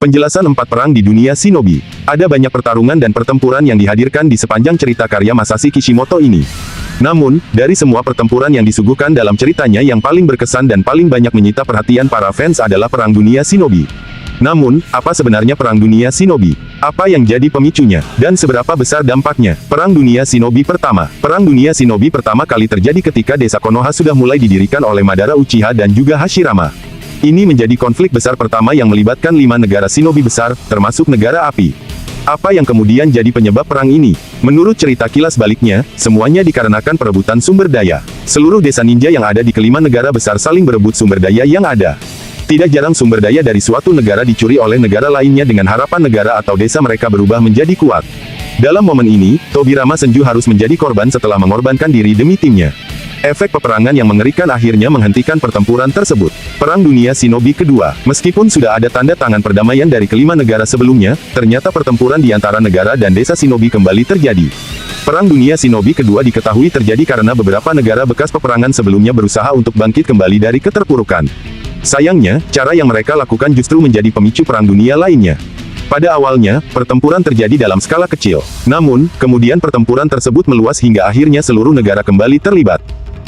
Penjelasan 4 perang di dunia shinobi. Ada banyak pertarungan dan pertempuran yang dihadirkan di sepanjang cerita karya Masashi Kishimoto ini. Namun, dari semua pertempuran yang disuguhkan dalam ceritanya yang paling berkesan dan paling banyak menyita perhatian para fans adalah Perang Dunia Shinobi. Namun, apa sebenarnya Perang Dunia Shinobi? Apa yang jadi pemicunya? Dan seberapa besar dampaknya? Perang Dunia Shinobi pertama. Perang Dunia Shinobi pertama kali terjadi ketika desa Konoha sudah mulai didirikan oleh Madara Uchiha dan juga Hashirama. Ini menjadi konflik besar pertama yang melibatkan 5 negara shinobi besar, termasuk negara api. Apa yang kemudian jadi penyebab perang ini? Menurut cerita kilas baliknya, semuanya dikarenakan perebutan sumber daya. Seluruh desa ninja yang ada di kelima negara besar saling berebut sumber daya yang ada. Tidak jarang sumber daya dari suatu negara dicuri oleh negara lainnya dengan harapan negara atau desa mereka berubah menjadi kuat. Dalam momen ini, Tobirama Senju harus menjadi korban setelah mengorbankan diri demi timnya. Efek peperangan yang mengerikan akhirnya menghentikan pertempuran tersebut. Perang Dunia Shinobi kedua. Meskipun sudah ada tanda tangan perdamaian dari kelima negara sebelumnya, ternyata pertempuran di antara negara dan desa shinobi kembali terjadi. Perang Dunia Shinobi kedua diketahui terjadi karena beberapa negara bekas peperangan sebelumnya berusaha untuk bangkit kembali dari keterpurukan. Sayangnya, cara yang mereka lakukan justru menjadi pemicu perang dunia lainnya. Pada awalnya, pertempuran terjadi dalam skala kecil. Namun, kemudian pertempuran tersebut meluas hingga akhirnya seluruh negara kembali terlibat.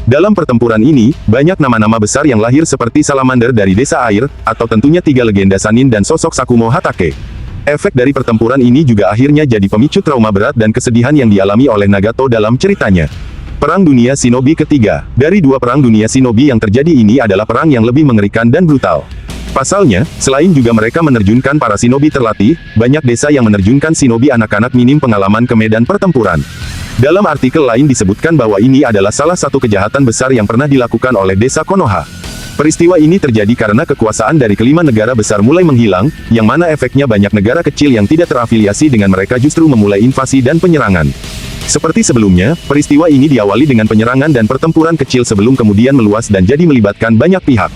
Dalam pertempuran ini, banyak nama-nama besar yang lahir seperti Salamander dari Desa Air, atau tentunya 3 legenda Sannin dan sosok Sakumo Hatake. Efek dari pertempuran ini juga akhirnya jadi pemicu trauma berat dan kesedihan yang dialami oleh Nagato dalam ceritanya. Perang Dunia Shinobi ketiga. Dari 2 perang dunia shinobi yang terjadi ini adalah perang yang lebih mengerikan dan brutal. Pasalnya, selain juga mereka menerjunkan para shinobi terlatih, banyak desa yang menerjunkan shinobi anak-anak minim pengalaman ke medan pertempuran. Dalam artikel lain disebutkan bahwa ini adalah salah satu kejahatan besar yang pernah dilakukan oleh desa Konoha. Peristiwa ini terjadi karena kekuasaan dari kelima negara besar mulai menghilang, yang mana efeknya banyak negara kecil yang tidak terafiliasi dengan mereka justru memulai invasi dan penyerangan. Seperti sebelumnya, peristiwa ini diawali dengan penyerangan dan pertempuran kecil sebelum kemudian meluas dan jadi melibatkan banyak pihak.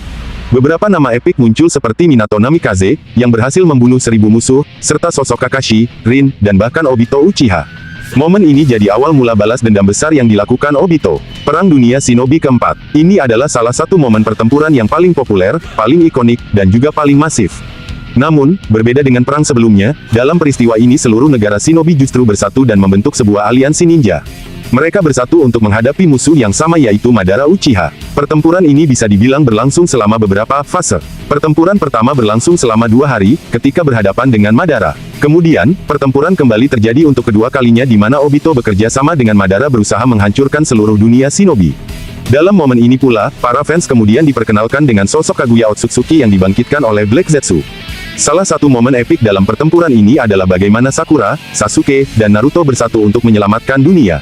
Beberapa nama epik muncul seperti Minato Namikaze, yang berhasil membunuh 1000 musuh, serta sosok Kakashi, Rin, dan bahkan Obito Uchiha. Momen ini jadi awal mula balas dendam besar yang dilakukan Obito. Perang Dunia Shinobi keempat. Ini adalah salah satu momen pertempuran yang paling populer, paling ikonik, dan juga paling masif. Namun, berbeda dengan perang sebelumnya, dalam peristiwa ini seluruh negara shinobi justru bersatu dan membentuk sebuah aliansi ninja. Mereka bersatu untuk menghadapi musuh yang sama yaitu Madara Uchiha. Pertempuran ini bisa dibilang berlangsung selama beberapa fase. Pertempuran pertama berlangsung selama 2 hari, ketika berhadapan dengan Madara. Kemudian, pertempuran kembali terjadi untuk kedua kalinya di mana Obito bekerja sama dengan Madara berusaha menghancurkan seluruh dunia shinobi. Dalam momen ini pula, para fans kemudian diperkenalkan dengan sosok Kaguya Otsutsuki yang dibangkitkan oleh Black Zetsu. Salah satu momen epik dalam pertempuran ini adalah bagaimana Sakura, Sasuke, dan Naruto bersatu untuk menyelamatkan dunia.